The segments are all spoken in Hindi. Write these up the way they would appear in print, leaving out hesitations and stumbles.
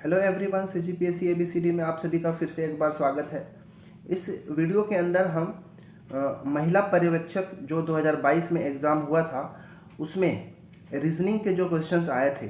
हेलो एवरीवन, सीजीपीएससी एबीसीडी में आप सभी का फिर से एक बार स्वागत है। इस वीडियो के अंदर हम महिला पर्यवेक्षक जो 2022 में एग्ज़ाम हुआ था उसमें रीजनिंग के जो क्वेश्चंस आए थे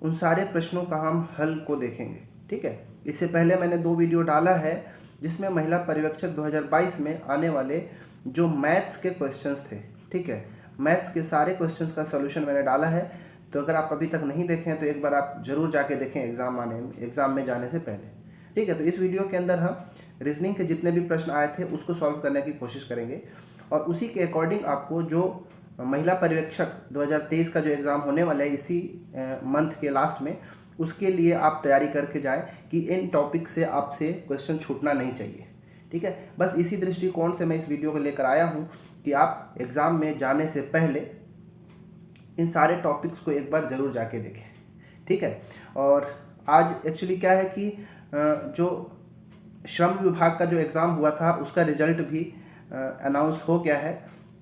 उन सारे प्रश्नों का हम हल को देखेंगे। ठीक है, इससे पहले मैंने 2 वीडियो डाला है जिसमें महिला पर्यवेक्षक 2022 में आने वाले जो मैथ्स के क्वेश्चंस थे, ठीक है, मैथ्स के सारे क्वेश्चंस का सॉल्यूशन मैंने डाला है। तो अगर आप अभी तक नहीं देखें तो एक बार आप जरूर जाके देखें एग्ज़ाम में जाने से पहले। ठीक है, तो इस वीडियो के अंदर हम रीजनिंग के जितने भी प्रश्न आए थे उसको सॉल्व करने की कोशिश करेंगे और उसी के अकॉर्डिंग आपको जो महिला पर्यवेक्षक 2023 का जो एग्ज़ाम होने वाला है इसी मंथ के लास्ट में, उसके लिए आप तैयारी करके जाएं कि इन टॉपिक से आपसे क्वेश्चन छूटना नहीं चाहिए। ठीक है, बस इसी दृष्टिकोण से मैं इस वीडियो को लेकर आया हूँ कि आप एग्ज़ाम में जाने से पहले इन सारे टॉपिक्स को एक बार ज़रूर जाके देखें। ठीक है, और आज एक्चुअली क्या है कि जो श्रम विभाग का जो एग्ज़ाम हुआ था उसका रिजल्ट भी अनाउंस हो गया है,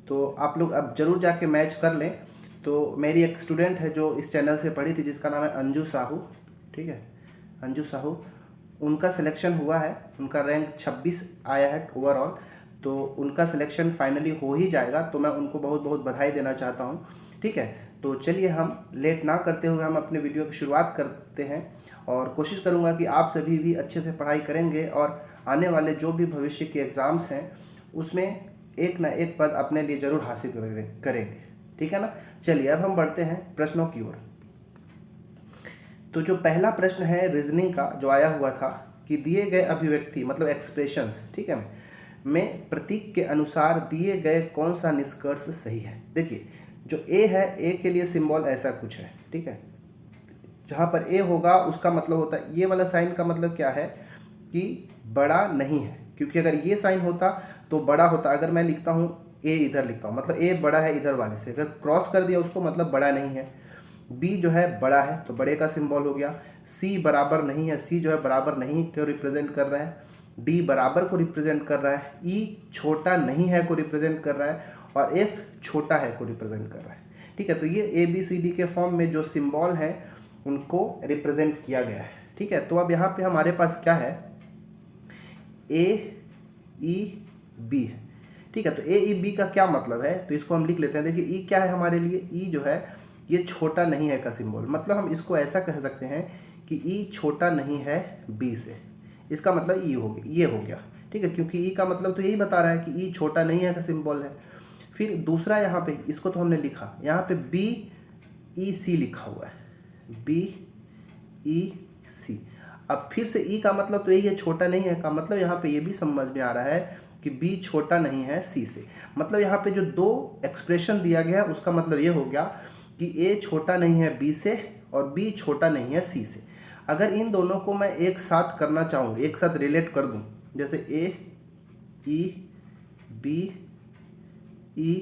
तो आप लोग अब ज़रूर जाके मैच कर लें। तो मेरी एक स्टूडेंट है जो इस चैनल से पढ़ी थी जिसका नाम है अंजू साहू। ठीक है, अंजू साहू, उनका सिलेक्शन हुआ है, उनका रैंक 26 आया है ओवरऑल, तो उनका सिलेक्शन फाइनली हो ही जाएगा, तो मैं उनको बहुत बहुत बधाई देना चाहता हूँ। ठीक है, तो चलिए हम लेट ना करते हुए हम अपने वीडियो की शुरुआत करते हैं और कोशिश करूंगा कि आप सभी भी अच्छे से पढ़ाई करेंगे और आने वाले जो भी भविष्य के एग्ज़ाम्स हैं उसमें एक ना एक पद अपने लिए ज़रूर हासिल करेंगे। ठीक है ना, चलिए अब हम बढ़ते हैं प्रश्नों की ओर। तो जो पहला प्रश्न है रीजनिंग का जो आया हुआ था कि दिए गए अभिव्यक्ति मतलब एक्सप्रेशंस, ठीक है, में प्रतीक के अनुसार दिए गए कौन सा निष्कर्ष सही है। देखिए, जो ए है, ए के लिए सिंबल ऐसा कुछ है। ठीक है, जहाँ पर ए होगा उसका मतलब होता है, ये वाला साइन का मतलब क्या है कि बड़ा नहीं है, क्योंकि अगर ये साइन होता तो बड़ा होता। अगर मैं लिखता हूँ ए, इधर लिखता हूँ मतलब ए बड़ा है इधर वाले से, अगर क्रॉस कर दिया उसको मतलब बड़ा नहीं है। बी जो है बड़ा है तो बड़े का सिंबल हो गया। सी बराबर नहीं है, सी जो है बराबर नहीं को रिप्रेजेंट कर रहा है। डी बराबर को रिप्रेजेंट कर रहा है। ई छोटा नहीं है को रिप्रेजेंट कर रहा है और एफ छोटा है को रिप्रेजेंट कर रहा है। ठीक है, तो ये ए बी सी डी के फॉर्म में जो सिंबल है उनको रिप्रेजेंट किया गया है। ठीक है, तो अब यहाँ पे हमारे पास क्या है, ए ई बी है। ठीक है, तो ए ई बी का क्या मतलब है, तो इसको हम लिख लेते हैं। देखिए ई क्या है हमारे लिए, ई जो है ये छोटा नहीं है का सिंबल, मतलब हम इसको ऐसा कह सकते हैं कि ई छोटा नहीं है बी से, इसका मतलब ई हो गया, ये हो गया। ठीक है, क्योंकि ई का मतलब तो यही बता रहा है कि ई छोटा नहीं है का सिंबल है। फिर दूसरा यहाँ पे इसको तो हमने लिखा, यहाँ पे बी ई सी लिखा हुआ है, बी ई सी। अब फिर से ई का मतलब तो यही है, छोटा नहीं है का मतलब यहाँ पे ये भी समझ में आ रहा है कि बी छोटा नहीं है सी से। मतलब यहाँ पे जो दो एक्सप्रेशन दिया गया है उसका मतलब ये हो गया कि ए छोटा नहीं है बी से और बी छोटा नहीं है सी से। अगर इन दोनों को मैं एक साथ करना चाहूँ, एक साथ रिलेट कर दूँ, जैसे ए ई बी ई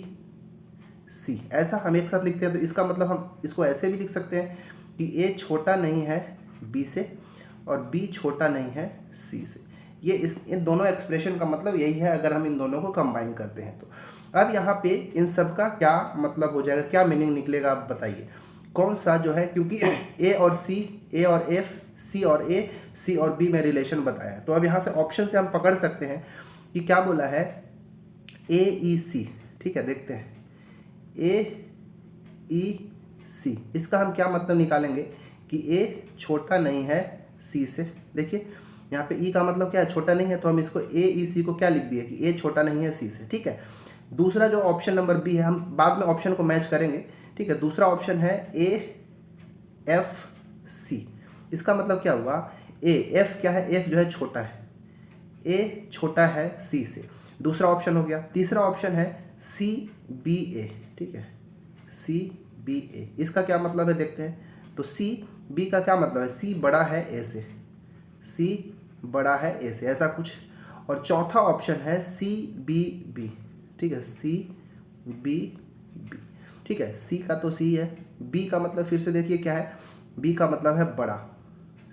सी, ऐसा हम एक साथ लिखते हैं, तो इसका मतलब हम इसको ऐसे भी लिख सकते हैं कि ए छोटा नहीं है बी से और बी छोटा नहीं है सी से। ये इन दोनों एक्सप्रेशन का मतलब यही है अगर हम इन दोनों को कंबाइन करते हैं तो। अब यहाँ पे इन सब का क्या मतलब हो जाएगा, क्या मीनिंग निकलेगा, आप बताइए कौन सा जो है, क्योंकि ए और सी, ए और एफ, सी और ए, सी और बी में रिलेशन बताया। तो अब यहाँ से ऑप्शन से हम पकड़ सकते हैं कि क्या बोला है, ए ई सी। ठीक है, देखते हैं ए ई सी, इसका हम क्या मतलब निकालेंगे कि ए छोटा नहीं है सी से। देखिए यहाँ पे ई का मतलब क्या है, छोटा नहीं है, तो हम इसको ए ई सी को क्या लिख दिए कि ए छोटा नहीं है सी से। ठीक है, दूसरा जो ऑप्शन नंबर बी है, हम बाद में ऑप्शन को मैच करेंगे। ठीक है, दूसरा ऑप्शन है ए एफ सी, इसका मतलब क्या हुआ, ए एफ क्या है, एफ जो है छोटा है, ए छोटा है सी से, दूसरा ऑप्शन हो गया। तीसरा ऑप्शन है सी बी ए। ठीक है, सी बी ए, इसका क्या मतलब है देखते हैं। तो सी बी का क्या मतलब है, सी बड़ा है ए से, सी बड़ा है ए से, ऐसा कुछ। और चौथा ऑप्शन है सी बी बी। ठीक है, सी बी बी। ठीक है, सी का तो सी है, बी का मतलब फिर से देखिए क्या है, बी का मतलब है बड़ा,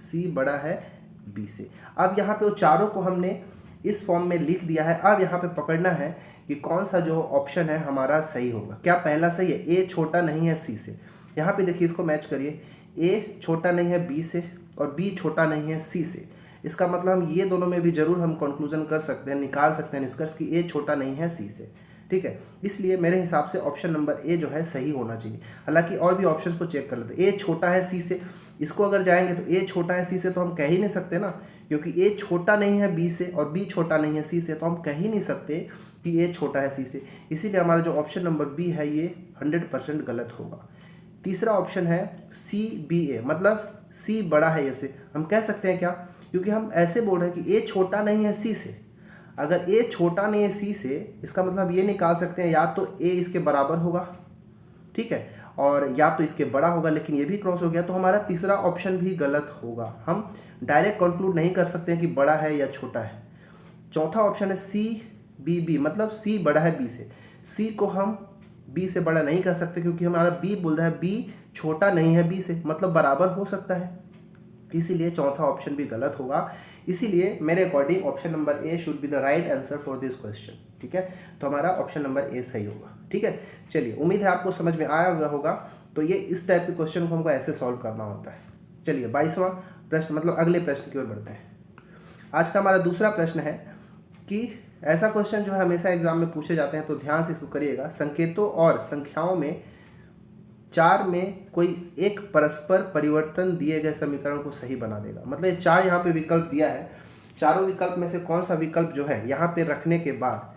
सी बड़ा है बी से। अब यहाँ पे वो चारों को हमने इस फॉर्म में लिख दिया है। अब यहाँ पे पकड़ना है कि कौन सा जो ऑप्शन है हमारा सही होगा। क्या पहला सही है, ए छोटा नहीं है सी से। यहाँ पे देखिए इसको मैच करिए, ए छोटा नहीं है बी से और बी छोटा नहीं है सी से। इसका मतलब हम ये दोनों में भी जरूर हम कंक्लूजन कर सकते हैं, निकाल सकते हैं निष्कर्ष कि ए छोटा नहीं है सी से। ठीक है, इसलिए मेरे हिसाब से ऑप्शन नंबर ए जो है सही होना चाहिए। हालांकि और भी ऑप्शंस को चेक कर लेते हैं। ए छोटा है सी से, इसको अगर जाएंगे तो ए छोटा है सी से तो हम कह ही नहीं सकते ना, क्योंकि ए छोटा नहीं है बी से और बी छोटा नहीं है सी से, तो हम कह ही नहीं सकते कि ए छोटा है सी से। इसीलिए हमारा जो ऑप्शन नंबर बी है ये 100% गलत होगा। तीसरा ऑप्शन है सी बी ए, मतलब सी बड़ा है ए से। हम कह सकते हैं क्या, क्योंकि हम ऐसे बोल रहे हैं कि ए छोटा नहीं है सी से। अगर ए छोटा नहीं है सी से, इसका मतलब ये निकाल सकते हैं या तो ए इसके बराबर होगा, ठीक है, और या तो इसके बड़ा होगा, लेकिन ये भी क्रॉस हो गया, तो हमारा तीसरा ऑप्शन भी गलत होगा। हम डायरेक्ट कंक्लूड नहीं कर सकते हैं कि बड़ा है या छोटा है। चौथा ऑप्शन है सी बी बी, मतलब सी बड़ा है बी से। सी को हम बी से बड़ा नहीं कर सकते, क्योंकि हमारा बी बोल रहा है बी छोटा नहीं है बी से, मतलब बराबर हो सकता है। इसीलिए चौथा ऑप्शन भी गलत होगा। इसीलिए मेरे according option number A should be the right answer for this question. ठीक है, तो हमारा ऑप्शन नंबर ए सही होगा। ठीक है, चलिए, उम्मीद है आपको समझ में आया होगा। तो ये इस टाइप के क्वेश्चन को हमको ऐसे सॉल्व करना होता है। चलिए 22वां प्रश्न, मतलब अगले प्रश्न की ओर बढ़ते हैं। आज का हमारा दूसरा प्रश्न है कि ऐसा क्वेश्चन जो है हमेशा एग्जाम में पूछे जाते हैं, तो ध्यान से इसको करिएगा। संकेतों और संख्याओं में 4 में कोई एक परस्पर परिवर्तन दिए गए समीकरण को सही बना देगा। मतलब ये 4 यहाँ पे विकल्प दिया है, चारों विकल्प में से कौन सा विकल्प जो है यहाँ पे रखने के बाद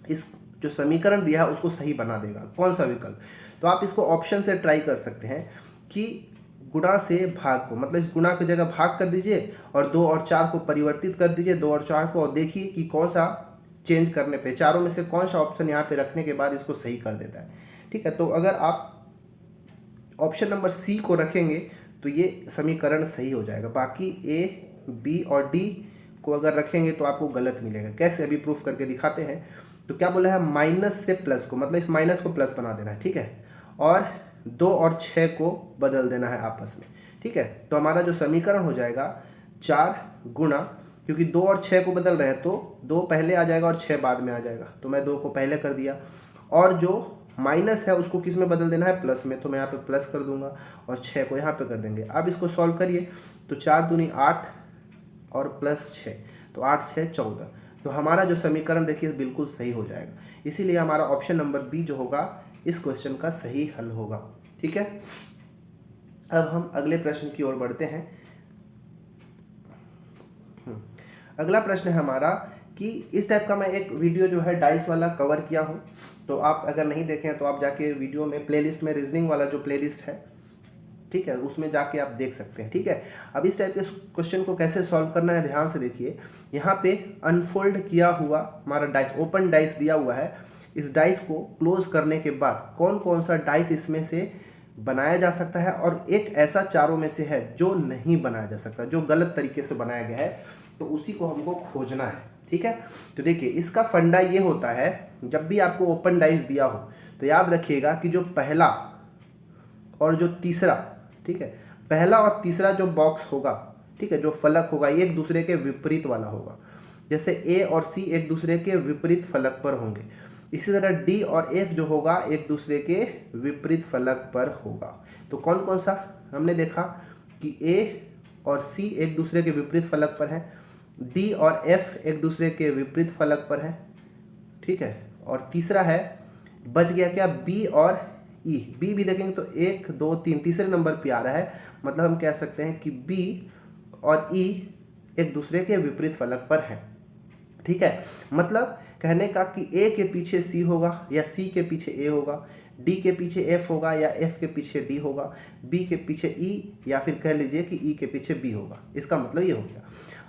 इस जो समीकरण दिया है उसको सही बना देगा, कौन सा विकल्प। तो आप इसको ऑप्शन से ट्राई कर सकते हैं कि गुणा से भाग को, मतलब इस गुणा की जगह भाग कर दीजिए और 2 और 4 को परिवर्तित कर दीजिए 2 और 4 को, और देखिए कि कौन सा चेंज करने पे चारों में से कौन सा ऑप्शन यहाँ पे रखने के बाद इसको सही कर देता है। ठीक है, तो अगर आप ऑप्शन नंबर सी को रखेंगे तो ये समीकरण सही हो जाएगा। बाकी ए बी और डी को अगर रखेंगे तो आपको गलत मिलेगा। कैसे, अभी प्रूफ करके दिखाते हैं। तो क्या बोला है, माइनस से प्लस को, मतलब इस माइनस को प्लस बना देना है। ठीक है, और 2 और 6 को बदल देना है आपस में। ठीक है, तो हमारा जो समीकरण हो जाएगा 4 गुणा, क्योंकि 2 और 6 को बदल रहे हैं तो 2 पहले आ जाएगा और 6 बाद में आ जाएगा, तो मैं 2 को पहले कर दिया, और जो माइनस है उसको किस में बदल देना है, प्लस में, तो मैं यहाँ पे प्लस कर दूंगा और 6 को यहाँ पे कर देंगे। अब इसको सॉल्व करिए तो 4 दूनी 8 और प्लस 6, तो 8 6 14। तो हमारा जो समीकरण देखिए बिल्कुल सही हो जाएगा। इसीलिए हमारा ऑप्शन नंबर बी जो होगा इस क्वेश्चन का सही हल होगा। ठीक है, अब हम अगले प्रश्न की ओर बढ़ते हैं। अगला प्रश्न है हमारा कि इस टाइप का मैं एक वीडियो जो है डाइस वाला कवर किया हूँ, तो आप अगर नहीं देखें हैं तो आप जाके वीडियो में प्लेलिस्ट में रीजनिंग वाला जो प्लेलिस्ट है, ठीक है, उसमें जाके आप देख सकते हैं। ठीक है, अब इस टाइप के क्वेश्चन को कैसे सॉल्व करना है ध्यान से देखिए। यहाँ पे अनफोल्ड किया हुआ हमारा डाइस, ओपन डाइस दिया हुआ है। इस डाइस को क्लोज करने के बाद कौन कौन सा डाइस इसमें से बनाया जा सकता है, और एक ऐसा चारों में से है जो नहीं बनाया जा सकता, जो गलत तरीके से बनाया गया है, तो उसी को हमको खोजना है। ठीक है, तो देखिए इसका फंडा ये होता है, जब भी आपको ओपन डाइस दिया हो तो याद रखिएगा कि जो पहला और जो तीसरा, ठीक है, पहला और तीसरा जो बॉक्स होगा, ठीक है, जो फलक होगा ये एक दूसरे के विपरीत वाला होगा। जैसे ए और सी एक दूसरे के विपरीत फलक पर होंगे, इसी तरह डी और एफ जो होगा एक दूसरे के विपरीत फलक पर होगा। तो कौन कौन सा हमने देखा कि ए और सी एक दूसरे के विपरीत फलक पर है, डी और एफ एक दूसरे के विपरीत फलक पर है। ठीक है, और तीसरा है, बच गया क्या, बी और ई। बी भी देखेंगे तो 1 2 3 तीसरे नंबर पे आ रहा है, मतलब हम कह सकते हैं कि बी और ई एक दूसरे के विपरीत फलक पर है। ठीक है, मतलब कहने का कि ए के पीछे सी होगा या सी के पीछे ए होगा, डी के पीछे एफ होगा या एफ के पीछे डी होगा, बी के पीछे ई या फिर कह लीजिए कि ई के पीछे बी होगा। इसका मतलब ये हो गया।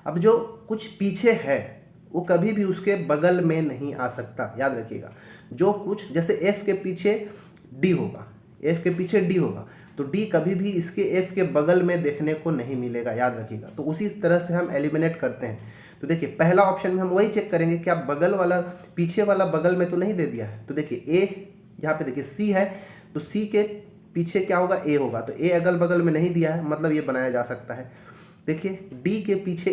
अब जो कुछ पीछे है वो कभी भी उसके बगल में नहीं आ सकता, याद रखिएगा। जो कुछ, जैसे एफ के पीछे डी होगा, एफ के पीछे डी होगा, तो डी कभी भी इसके एफ के बगल में देखने को नहीं मिलेगा, याद रखिएगा। तो उसी तरह से हम एलिमिनेट करते हैं। तो देखिए पहला ऑप्शन में हम वही चेक करेंगे क्या बगल वाला, पीछे वाला बगल में तो नहीं दे दिया है। तो देखिए ए, यहाँ पे देखिए सी है, तो सी के पीछे क्या होगा, ए होगा, तो ए अगल बगल में नहीं दिया है, मतलब ये बनाया जा सकता है। देखिए डी के पीछे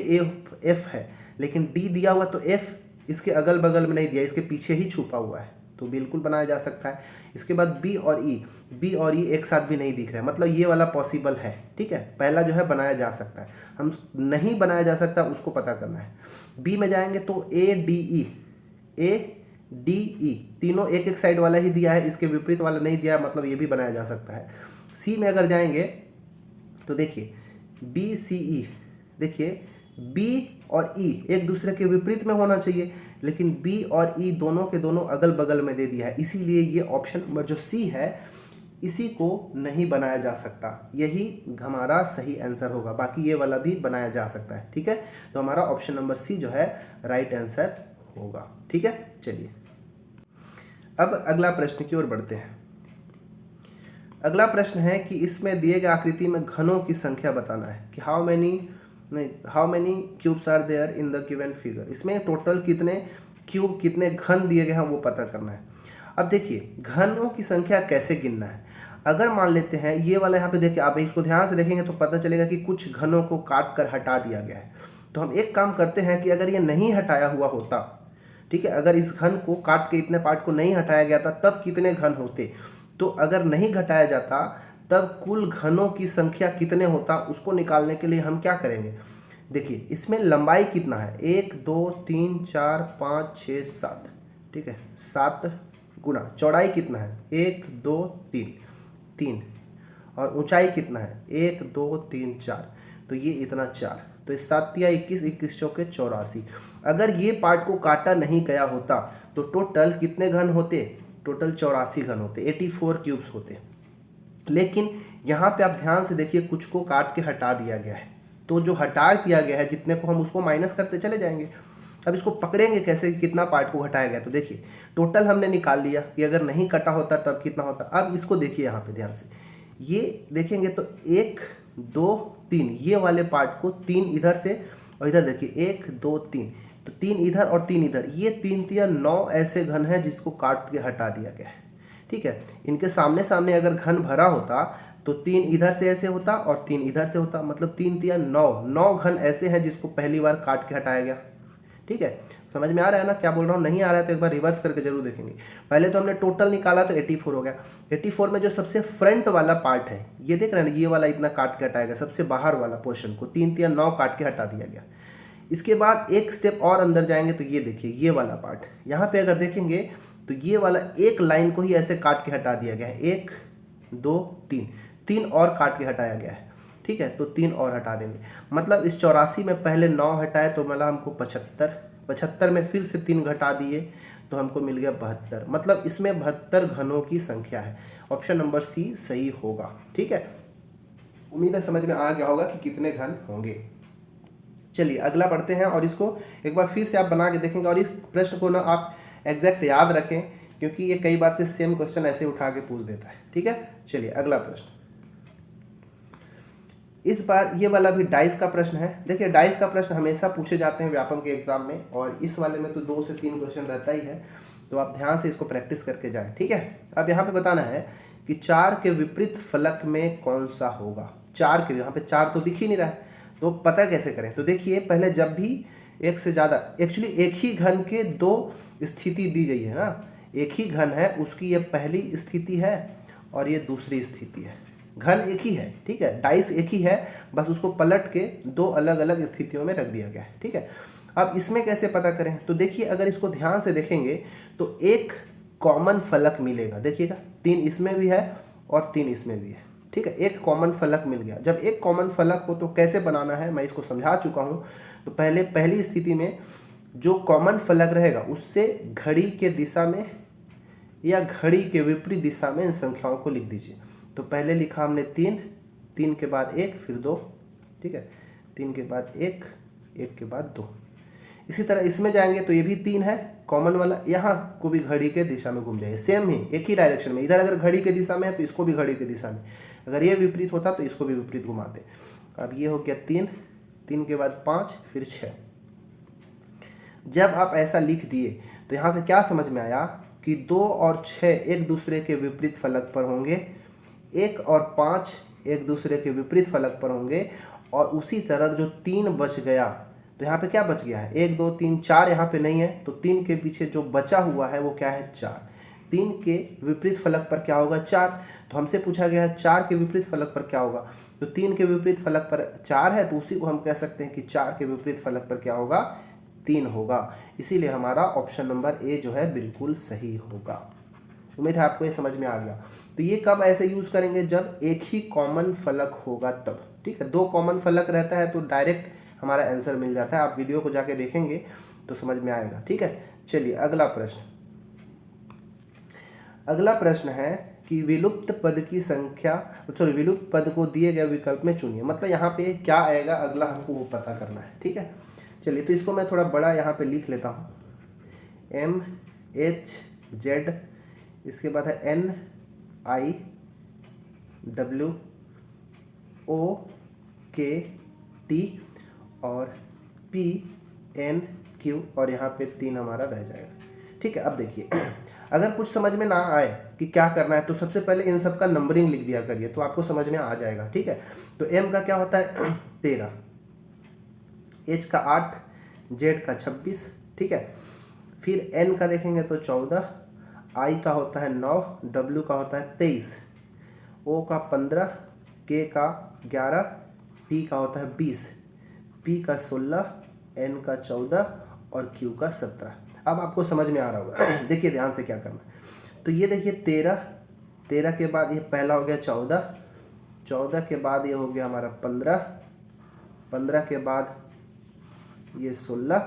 एफ है, लेकिन डी दिया हुआ तो एफ इसके अगल बगल में नहीं दिया, इसके पीछे ही छुपा हुआ है। तो बिल्कुल बनाया जा सकता है। इसके बाद बी और ई एक साथ भी नहीं दिख रहा है, मतलब ये वाला पॉसिबल है। ठीक है, पहला जो है बनाया जा सकता है, हम नहीं बनाया जा सकता उसको पता करना है। बी में जाएंगे तो ए डी ई तीनों एक एक साइड वाला ही दिया है, इसके विपरीत वाला नहीं दिया है, मतलब ये भी बनाया जा सकता है। सी में अगर जाएंगे तो देखिए बी सी ई, देखिए बी और ई एक दूसरे के विपरीत में होना चाहिए, लेकिन बी और ई दोनों के दोनों अगल बगल में दे दिया है, इसीलिए ये ऑप्शन नंबर जो सी है इसी को नहीं बनाया जा सकता। यही हमारा सही आंसर होगा, बाकी ये वाला भी बनाया जा सकता है। ठीक है, तो हमारा ऑप्शन नंबर सी जो है राइट आंसर होगा। ठीक है, चलिए अब अगला प्रश्न की ओर बढ़ते हैं। अगला प्रश्न है कि इसमें दिए गए आकृति में घनों की संख्या बताना है कि how many cubes are there in the given figure. इसमें टोटल कितने क्यूब, कितने घन दिए गए हैं वो पता करना है। अब देखिए घनों की संख्या कैसे गिनना है। अगर मान लेते हैं ये वाला, यहाँ पे देखिए आप इसको ध्यान से देखेंगे तो पता चलेगा कि कुछ घनों को काट कर हटा दिया गया है। तो हम एक काम करते हैं कि अगर ये नहीं हटाया हुआ होता, ठीक है, अगर इस घन को काट के इतने पार्ट को नहीं हटाया गया था तब कितने घन होते, तो अगर नहीं घटाया जाता तब कुल घनों की संख्या कितने होता, उसको निकालने के लिए हम क्या करेंगे। देखिए इसमें लंबाई कितना है, 1 2 3 4 5 6 7, ठीक है, 7 गुना चौड़ाई कितना है, 1 2 3, और ऊंचाई कितना है, 1 2 3 4, तो ये इतना 4, तो 7 या 21, 21 चौके 84। अगर ये पार्ट को काटा नहीं गया होता तो टोटल कितने घन होते, टोटल 84 घन होते, 84 क्यूब्स होते। लेकिन यहाँ पे आप ध्यान से देखिए कुछ को काट के हटा दिया गया है, तो जो हटा दिया गया है जितने को हम उसको माइनस करते चले जाएंगे। अब इसको पकड़ेंगे कैसे, कितना पार्ट को हटाया गया, तो देखिए टोटल हमने निकाल लिया कि अगर नहीं कटा होता तब कितना होता। अब इसको देखिए यहाँ पे ध्यान से, ये देखेंगे तो 1 2 3, ये वाले पार्ट को 3 इधर से और इधर देखिए 1 2 3, तो 3 इधर और 3 इधर, ये 3 3 9 ऐसे घन है जिसको काट के हटा दिया गया है। ठीक है, इनके सामने सामने अगर घन भरा होता तो 3 इधर से ऐसे होता और 3 इधर से होता, मतलब 3 3 9 घन ऐसे हैं जिसको पहली बार काट के हटाया गया। ठीक है, समझ में आ रहा है ना क्या बोल रहा हूँ, नहीं आ रहा है तो एक बार रिवर्स करके जरूर देखेंगे। पहले तो हमने टोटल निकाला तो 84 हो गया। 84 में जो सबसे फ्रंट वाला पार्ट है ये देख रहे हैं ना, ये वाला इतना काट के हटाया गया, सबसे बाहर वाला पोर्शन को 3 3 9 काट के हटा दिया गया। इसके बाद एक स्टेप और अंदर जाएंगे तो ये देखिए ये वाला पार्ट, यहाँ पे अगर देखेंगे तो ये वाला एक लाइन को ही ऐसे काट के हटा दिया गया है, 1 2 3 और काट के हटाया गया है। ठीक है, तो 3 और हटा देंगे, मतलब इस 84 में पहले 9 हटाए तो मतलब हमको 75 में फिर से 3 घटा दिए तो हमको मिल गया 72, मतलब इसमें 72 घनों की संख्या है। ऑप्शन नंबर सी सही होगा। ठीक है, उम्मीद है समझ में आ गया होगा कि कितने घन होंगे। चलिए अगला पढ़ते हैं और इसको एक बार फिर से आप बना के देखेंगे और इस प्रश्न को ना आप एग्जैक्ट याद रखें क्योंकि ये कई बार से सेम क्वेश्चन ऐसे उठा के पूछ देता है। ठीक है, चलिए अगला प्रश्न, इस बार ये वाला भी डाइस का प्रश्न है। देखिए डाइस का प्रश्न हमेशा पूछे जाते हैं व्यापम के एग्जाम में और इस वाले में तो 2 से 3 क्वेश्चन रहता ही है, तो आप ध्यान से इसको प्रैक्टिस करके जाएं। ठीक है, अब यहाँ पे बताना है कि 4 के विपरीत फलक में कौन सा होगा। 4 के, यहाँ पे 4 तो दिख ही नहीं रहा है, तो पता कैसे करें। तो देखिए पहले जब भी एक से ज़्यादा, एक्चुअली एक ही घन के 2 स्थिति दी गई है ना, एक ही घन है उसकी ये पहली स्थिति है और ये दूसरी स्थिति है, घन एक ही है। ठीक है, डाइस एक ही है, बस उसको पलट के 2 अलग अलग स्थितियों में रख दिया गया है। ठीक है, अब इसमें कैसे पता करें, तो देखिए अगर इसको ध्यान से देखेंगे तो एक कॉमन फलक मिलेगा। देखिएगा 3 इसमें भी है और 3 इसमें भी है। ठीक है, एक कॉमन फलक मिल गया। जब एक कॉमन फलक हो तो कैसे बनाना है मैं इसको समझा चुका हूँ। तो पहली स्थिति में जो कॉमन फलक रहेगा उससे घड़ी के दिशा में या घड़ी के विपरीत दिशा में इन संख्याओं को लिख दीजिए। तो पहले लिखा हमने 3 के बाद 1 फिर 2, ठीक है, 3 के बाद 1, 1 के बाद 2। इसी तरह इसमें जाएंगे तो ये भी 3 है कॉमन वाला, यहाँ को भी घड़ी के दिशा में घूम जाइए, सेम ही एक ही डायरेक्शन में। इधर अगर घड़ी के दिशा में है तो इसको भी घड़ी के दिशा में, अगर ये विपरीत होता तो इसको भी विपरीत घुमाते। अब ये हो गया 3 के बाद 5 फिर 6। जब आप ऐसा लिख दिए तो यहाँ से क्या समझ में आया कि 2 और 6 एक दूसरे के विपरीत फलक पर होंगे, 1 और 5 एक दूसरे के विपरीत फलक पर होंगे, और उसी तरह जो 3 बच गया तो यहाँ पे क्या बच गया है, 1 2 3 4 यहाँ पे नहीं है, तो 3 के पीछे जो बचा हुआ है वो क्या है, 4। 3 के विपरीत फलक पर क्या होगा 4। तो हमसे पूछा गया है 4 के विपरीत फलक पर क्या होगा, तो 3 के विपरीत फलक पर 4 है, तो उसी को हम कह सकते हैं कि 4 के विपरीत फलक पर क्या होगा 3 होगा। इसीलिए हमारा ऑप्शन नंबर ए जो है बिल्कुल सही होगा। उम्मीद है आपको ये समझ में आ गया। तो ये कब ऐसे यूज करेंगे, जब एक ही कॉमन फलक होगा तब, ठीक है। 2 कॉमन फलक रहता है तो डायरेक्ट हमारा आंसर मिल जाता है। आप वीडियो को जाके देखेंगे तो समझ में आएगा, ठीक है। चलिए अगला प्रश्न है कि विलुप्त पद की संख्या, विलुप्त पद को दिए गए विकल्प में चुनिए। मतलब यहाँ पे क्या आएगा अगला हमको वो पता करना है, ठीक है। चलिए तो इसको मैं थोड़ा बड़ा यहाँ पे लिख लेता हूँ, MHZ, इसके बाद है NIWOKT और PNQ और यहाँ पे 3 हमारा रह जाएगा, ठीक है। अब देखिए अगर कुछ समझ में ना आए कि क्या करना है तो सबसे पहले इन सब का नंबरिंग लिख दिया करिए, तो आपको समझ में आ जाएगा, ठीक है। तो M का क्या होता है 13, H का 8, Z का 26, ठीक है। फिर N का देखेंगे तो 14, I का होता है 9, W का होता है 23, O का 15, K का 11, P का होता है 20, P का 16, N का 14 और Q का 17। अब आपको समझ में आ रहा होगा देखिए ध्यान से क्या करना है। तो ये देखिए 13 के बाद ये पहला हो गया 14 के बाद ये हो गया हमारा 15 के बाद ये 16,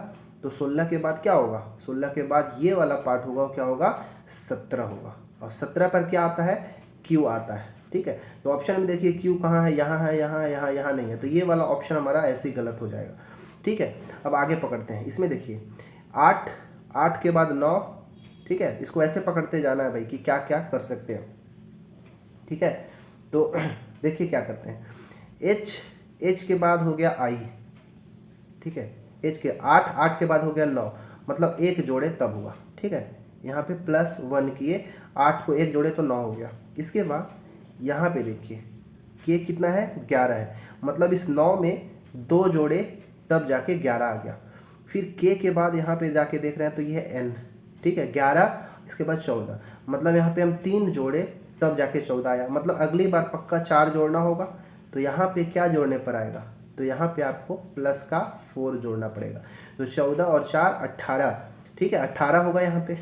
तो 16 के बाद क्या होगा, 16 के बाद ये वाला पार्ट होगा, क्या होगा 17 होगा, और 17 पर क्या आता है Q आता है, ठीक है। तो ऑप्शन में देखिए Q कहाँ है, यहाँ है, यहाँ नहीं है, तो ये वाला ऑप्शन हमारा ऐसे ही गलत हो जाएगा, ठीक है। अब आगे पकड़ते हैं, इसमें देखिए 8 के बाद 9, ठीक है। इसको ऐसे पकड़ते जाना है भाई कि क्या क्या कर सकते हैं, ठीक है। तो देखिए क्या करते हैं, H के बाद हो गया I, ठीक है। H के 8 के बाद हो गया 9, मतलब 1 जोड़े तब हुआ, ठीक है। यहाँ पे +1 किए, 8 को 1 जोड़े तो 9 हो गया। इसके बाद यहाँ पे देखिए K कितना है 11 है, मतलब इस 9 में 2 जोड़े तब जाके 11 आ गया। फिर K के बाद यहाँ पे जाके देख रहे हैं तो ये है N, ठीक है 11, इसके बाद 14, मतलब यहाँ पे हम 3 जोड़े तब जाके 14 आया। मतलब अगली बार पक्का 4 जोड़ना होगा, तो यहाँ पे क्या जोड़ने पर आएगा, तो यहाँ पे आपको प्लस का 4 जोड़ना पड़ेगा। तो 14 और 4 18, ठीक है 18 होगा यहाँ पे,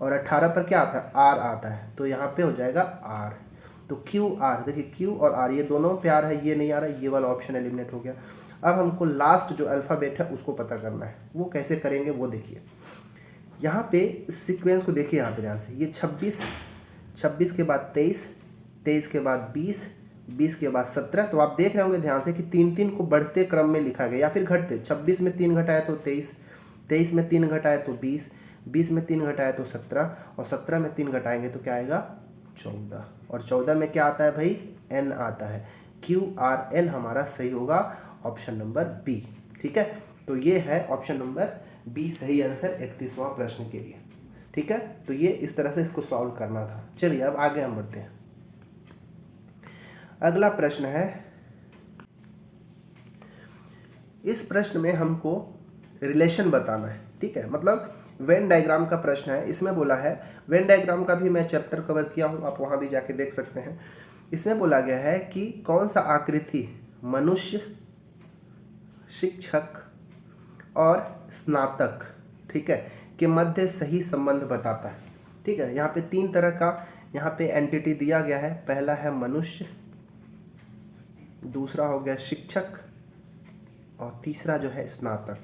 और 18 पर क्या आता है R आता है, तो यहाँ पे हो जाएगा R। तो QR, देखिए Q और R ये दोनों पे R है, ये नहीं आ रहा है, ये वाला ऑप्शन एलिमिनेट हो गया। अब हमको लास्ट जो अल्फ़ाबेट है उसको पता करना है, वो कैसे करेंगे वो देखिए। यहाँ पे सीक्वेंस को देखिए यहाँ पे ध्यान से, ये 26 के बाद 23 के बाद 20 के बाद 17। तो आप देख रहे होंगे ध्यान से कि 3 को बढ़ते क्रम में लिखा गया या फिर घटते। 26 में 3 घटाए तो 23 में 3 घटाए तो 20 में 3 घटाए तो 17, और 17 में 3 घटाएंगे तो क्या आएगा 14, और 14 में क्या आता है भाई N आता है। QRN हमारा सही होगा ऑप्शन नंबर बी, ठीक है। तो ये है ऑप्शन नंबर बी सही आंसर 31वां प्रश्न के लिए, ठीक है। तो ये इस तरह से इसको सॉल्व करना था। चलिए अब आगे हम बढ़ते हैं। अगला प्रश्न है, इस प्रश्न में हमको रिलेशन बताना है, ठीक है। मतलब वेन डायग्राम का प्रश्न है। इसमें बोला है, वेन डायग्राम का भी मैं चैप्टर कवर किया हूँ, आप वहाँ भी जाके देख सकते हैं। इसमें बोला गया है कि कौन सा आकृति मनुष्य, शिक्षक और स्नातक, ठीक है, के मध्य सही संबंध बताता है, ठीक है। यहाँ पे 3 तरह का यहाँ पे एंटिटी दिया गया है। पहला है मनुष्य, दूसरा हो गया शिक्षक, और तीसरा जो है स्नातक।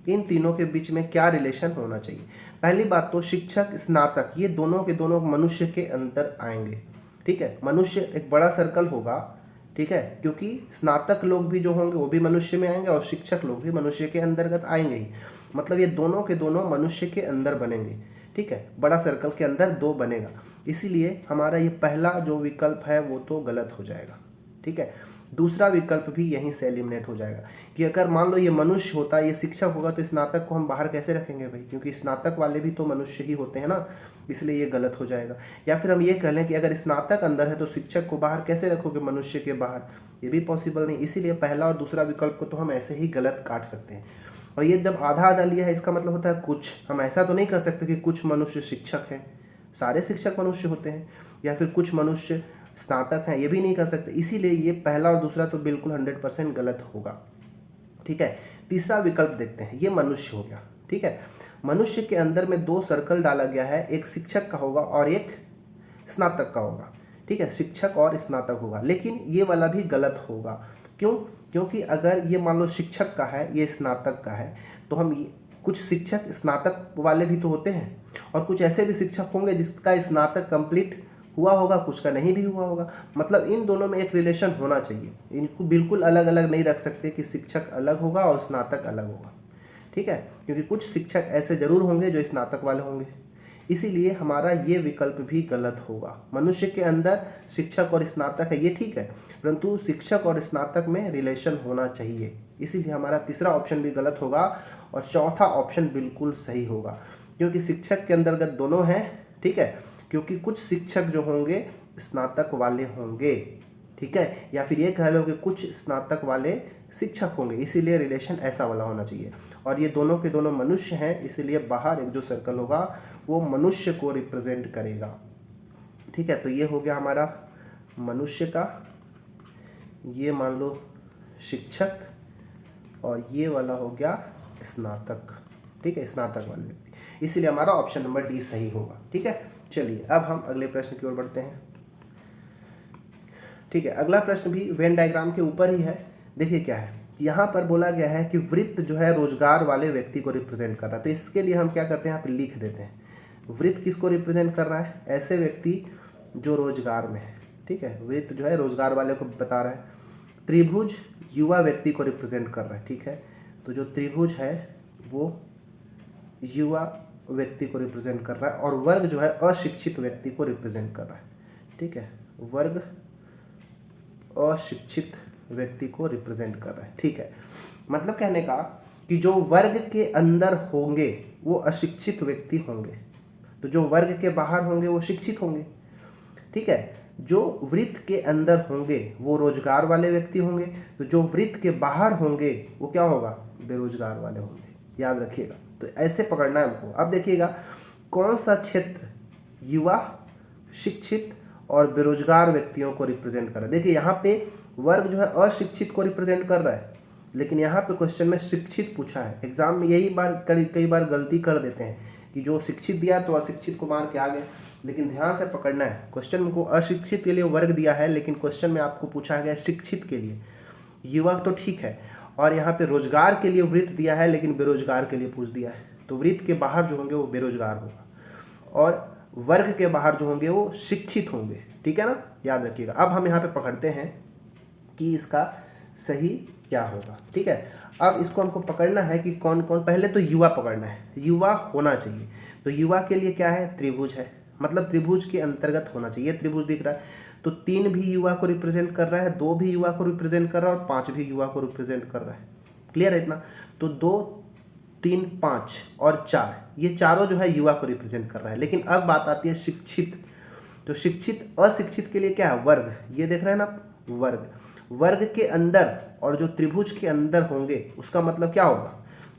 इन तीनों के बीच में क्या रिलेशन होना चाहिए। पहली बात तो शिक्षक स्नातक ये दोनों के दोनों मनुष्य के अंदर आएंगे, ठीक है। मनुष्य एक बड़ा सर्कल होगा, ठीक है, क्योंकि स्नातक लोग भी जो होंगे वो भी मनुष्य में आएंगे और शिक्षक लोग भी मनुष्य के अंतर्गत आएंगे ही। मतलब ये दोनों के दोनों मनुष्य के अंदर बनेंगे, ठीक है। बड़ा सर्कल के अंदर 2 बनेगा, इसीलिए हमारा ये पहला जो विकल्प है वो तो गलत हो जाएगा, ठीक है। दूसरा विकल्प भी यहीं से एलिमिनेट हो जाएगा कि अगर मान लो ये मनुष्य होता, ये शिक्षक होगा, तो स्नातक को हम बाहर कैसे रखेंगे भाई, क्योंकि स्नातक वाले भी तो मनुष्य ही होते हैं ना, इसलिए ये गलत हो जाएगा। या फिर हम ये कह लें कि अगर स्नातक अंदर है तो शिक्षक को बाहर कैसे रखोगे मनुष्य के बाहर, ये भी पॉसिबल नहीं। इसीलिए पहला और दूसरा विकल्प को तो हम ऐसे ही गलत काट सकते हैं। और ये जब आधा आधा लिया है इसका मतलब होता है कुछ, हम ऐसा तो नहीं कर सकते कि कुछ मनुष्य शिक्षक हैं, सारे शिक्षक मनुष्य होते हैं, या फिर कुछ मनुष्य स्नातक हैं, ये भी नहीं कह सकते। इसीलिए ये पहला और दूसरा तो बिल्कुल 100% गलत होगा। ठीक है, तीसरा विकल्प देखते हैं, ये मनुष्य हो गया। ठीक है, मनुष्य के अंदर में 2 सर्कल डाला गया है, एक शिक्षक का होगा और एक स्नातक का होगा। ठीक है, शिक्षक और स्नातक होगा, लेकिन ये वाला भी गलत होगा। क्यों? क्योंकि अगर ये मान लो शिक्षक का है, ये स्नातक का है, तो हम कुछ शिक्षक स्नातक वाले भी तो होते हैं, और कुछ ऐसे भी शिक्षक होंगे जिसका स्नातक कंप्लीट हुआ होगा, कुछ का नहीं भी हुआ होगा। मतलब इन दोनों में एक रिलेशन होना चाहिए, इनको बिल्कुल अलग अलग नहीं रख सकते कि शिक्षक अलग होगा और स्नातक अलग होगा। ठीक है, क्योंकि कुछ शिक्षक ऐसे जरूर होंगे जो स्नातक वाले होंगे, इसीलिए हमारा ये विकल्प भी गलत होगा। मनुष्य के अंदर शिक्षक और स्नातक है, ये ठीक है, परंतु शिक्षक और स्नातक में रिलेशन होना चाहिए, इसीलिए हमारा तीसरा ऑप्शन भी गलत होगा और चौथा ऑप्शन बिल्कुल सही होगा, क्योंकि शिक्षक के अंतर्गत दोनों हैं। ठीक है, क्योंकि कुछ शिक्षक जो होंगे स्नातक वाले होंगे। ठीक है, या फिर ये कह लो कि कुछ स्नातक वाले शिक्षक होंगे, इसीलिए रिलेशन ऐसा वाला होना चाहिए। और ये दोनों के दोनों मनुष्य हैं, इसीलिए बाहर एक जो सर्कल होगा वो मनुष्य को रिप्रेजेंट करेगा। ठीक है, तो ये हो गया हमारा मनुष्य का, ये मान लो शिक्षक, और ये वाला हो गया स्नातक। ठीक है, स्नातक वाले व्यक्ति, इसीलिए हमारा ऑप्शन नंबर डी सही होगा। ठीक है, चलिए अब हम अगले प्रश्न की ओर बढ़ते हैं। ठीक है, अगला प्रश्न भी वेन डायग्राम के ऊपर ही है। देखिए क्या है, यहाँ पर बोला गया है कि वृत्त जो है रोजगार वाले व्यक्ति को रिप्रेजेंट कर रहा है। तो इसके लिए हम क्या करते हैं, यहाँ पे लिख देते हैं वृत्त किसको रिप्रेजेंट कर रहा है, ऐसे व्यक्ति जो रोजगार में है। ठीक है, वृत्त जो है रोजगार वाले को बता रहा है। त्रिभुज युवा व्यक्ति को रिप्रेजेंट कर रहा है। ठीक है, तो जो त्रिभुज है वो युवा व्यक्ति को रिप्रेजेंट कर रहा है, और वर्ग जो है अशिक्षित व्यक्ति को रिप्रेजेंट कर रहा है। ठीक है, वर्ग अशिक्षित व्यक्ति को रिप्रेजेंट कर रहा है। ठीक है, मतलब कहने का कि जो वर्ग के अंदर होंगे वो अशिक्षित व्यक्ति होंगे, तो जो वर्ग के बाहर होंगे वो शिक्षित होंगे। ठीक है, जो वृत्त के अंदर होंगे वो रोजगार वाले व्यक्ति होंगे, तो जो वृत्त के बाहर होंगे वो क्या होगा, बेरोजगार वाले होंगे। याद रखिएगा, तो ऐसे पकड़ना है हमको। अब देखिएगा कौन सा क्षेत्र युवा, शिक्षित और बेरोजगार व्यक्तियों को रिप्रेजेंट कर रहा है। देखिए यहाँ पे वर्ग जो है अशिक्षित को रिप्रेजेंट कर रहा है, लेकिन यहाँ पे क्वेश्चन में शिक्षित पूछा है। एग्जाम में यही कई बार गलती कर देते हैं कि जो शिक्षित दिया तो अशिक्षित को मार के आ गए, लेकिन ध्यान से पकड़ना है। क्वेश्चन को अशिक्षित के लिए वर्ग दिया है, लेकिन क्वेश्चन में आपको पूछा गया शिक्षित के लिए। युवा तो ठीक है, और यहाँ पे रोजगार के लिए वृत्त दिया है, लेकिन बेरोजगार के लिए पूछ दिया है। तो वृत्त के बाहर जो होंगे वो बेरोजगार होगा, और वर्ग के बाहर जो होंगे वो शिक्षित होंगे। ठीक है ना, याद रखिएगा। अब हम यहाँ पे पकड़ते हैं कि इसका सही क्या होगा। ठीक है, अब इसको हमको पकड़ना है कि कौन कौन, पहले तो युवा पकड़ना है, युवा होना चाहिए। तो युवा के लिए क्या है, त्रिभुज है, मतलब त्रिभुज के अंतर्गत होना चाहिए। त्रिभुज दिख रहा है, तो 3 भी युवा को रिप्रेजेंट कर रहा है, 2 भी युवा को रिप्रेजेंट कर रहा है, और 5 भी युवा को रिप्रेजेंट कर रहा है। क्लियर है इतना? तो 2, 3, 5 और 4, ये चारों जो है युवा को रिप्रेजेंट कर रहा है। लेकिन अब बात आती है शिक्षित। तो शिक्षित, अशिक्षित के लिए क्या है, वर्ग। ये देख रहे हैं ना, वर्ग। वर्ग के अंदर और जो त्रिभुज के अंदर होंगे उसका मतलब क्या होगा,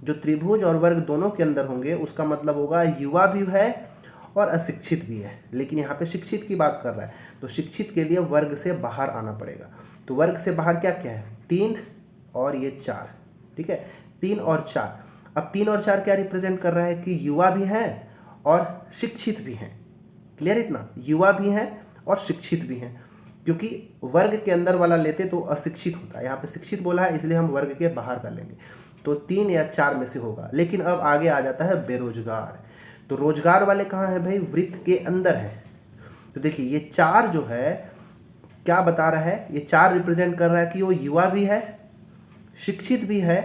जो त्रिभुज और वर्ग दोनों के अंदर होंगे उसका मतलब होगा युवा भी है और अशिक्षित भी है। लेकिन यहाँ पे शिक्षित की बात कर रहा है, तो शिक्षित के लिए वर्ग से बाहर आना पड़ेगा। तो वर्ग से बाहर क्या क्या है, 3 और ये 4। ठीक है, 3 और 4। अब 3 और 4 क्या रिप्रेजेंट कर रहा है कि युवा भी हैं और शिक्षित भी हैं। क्लियर इतना, युवा भी हैं और शिक्षित भी हैं, क्योंकि वर्ग के अंदर वाला लेते तो अशिक्षित होता है, यहाँ पे शिक्षित बोला है इसलिए हम वर्ग के बाहर कर लेंगे। तो 3 या 4 में से होगा। लेकिन अब आगे आ जाता है बेरोजगार। तो रोजगार वाले कहाँ है भाई, वृत्त के अंदर है। तो देखिए ये 4 जो है क्या बता रहा है, ये 4 रिप्रेजेंट कर रहा है कि वो युवा भी है, शिक्षित भी है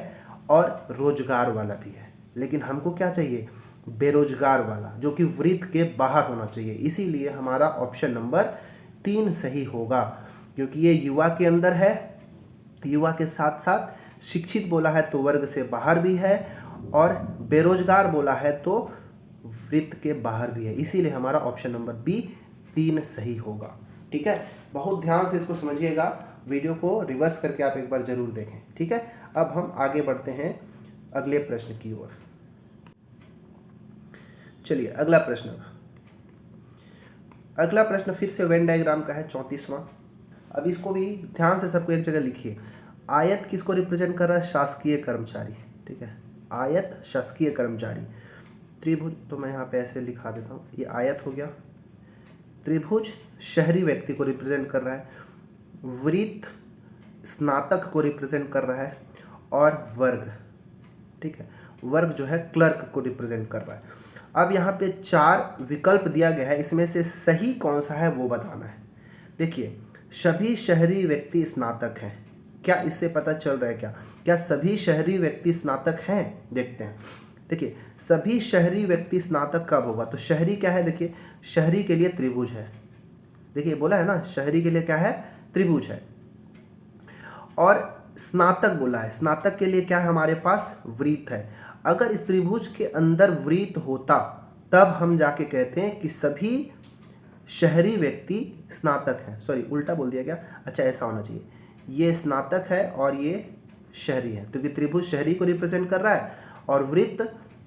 और रोजगार वाला भी है। लेकिन हमको क्या चाहिए, बेरोजगार वाला, जो कि वृत्त के बाहर होना चाहिए। इसीलिए हमारा ऑप्शन नंबर 3 सही होगा, क्योंकि ये युवा के अंदर है, युवा के साथ साथ शिक्षित बोला है तो वर्ग से बाहर भी है, और बेरोजगार बोला है तो वृत्त के बाहर भी है। इसीलिए हमारा ऑप्शन नंबर बी 3 सही होगा। ठीक है, बहुत ध्यान से इसको समझिएगा, वीडियो को रिवर्स करके आप एक बार जरूर देखें। ठीक है, अब हम आगे बढ़ते हैं अगले प्रश्न की ओर। चलिए अगला प्रश्न, अगला प्रश्न फिर से वेन डायग्राम का है, 34वां। अब इसको भी ध्यान से सबको एक जगह लिखिए। आयत किसको रिप्रेजेंट कर रहा है? शासकीय कर्मचारी, ठीक है, आयत शासकीय कर्मचारी। त्रिभुज तो मैं यहाँ पे ऐसे लिखा देता हूँ, ये आयत हो गया। त्रिभुज शहरी व्यक्ति को रिप्रेजेंट कर रहा है, वृत्त स्नातक को रिप्रेजेंट कर रहा है, और वर्ग, ठीक है, वर्ग जो है क्लर्क को रिप्रेजेंट कर रहा है। अब यहाँ पे 4 विकल्प दिया गया है, इसमें से सही कौन सा है वो बताना है। देखिए, सभी शहरी व्यक्ति स्नातक हैं, क्या इससे पता चल रहा है क्या सभी शहरी व्यक्ति स्नातक हैं? देखते हैं। देखिए, सभी शहरी व्यक्ति स्नातक कब होगा? तो शहरी क्या है? देखिए, शहरी के लिए त्रिभुज है। देखिए बोला है ना, शहरी के लिए क्या है? त्रिभुज है। और स्नातक बोला है, स्नातक के लिए क्या है हमारे पास? वृत्त है। अगर इस त्रिभुज के अंदर वृत्त होता तब हम जाके कहते हैं कि सभी शहरी व्यक्ति स्नातक हैं। सॉरी, उल्टा बोल दिया गया। अच्छा, ऐसा होना चाहिए, ये स्नातक है और ये शहरी है, क्योंकि त्रिभुज शहरी को रिप्रेजेंट कर रहा है और वृत्त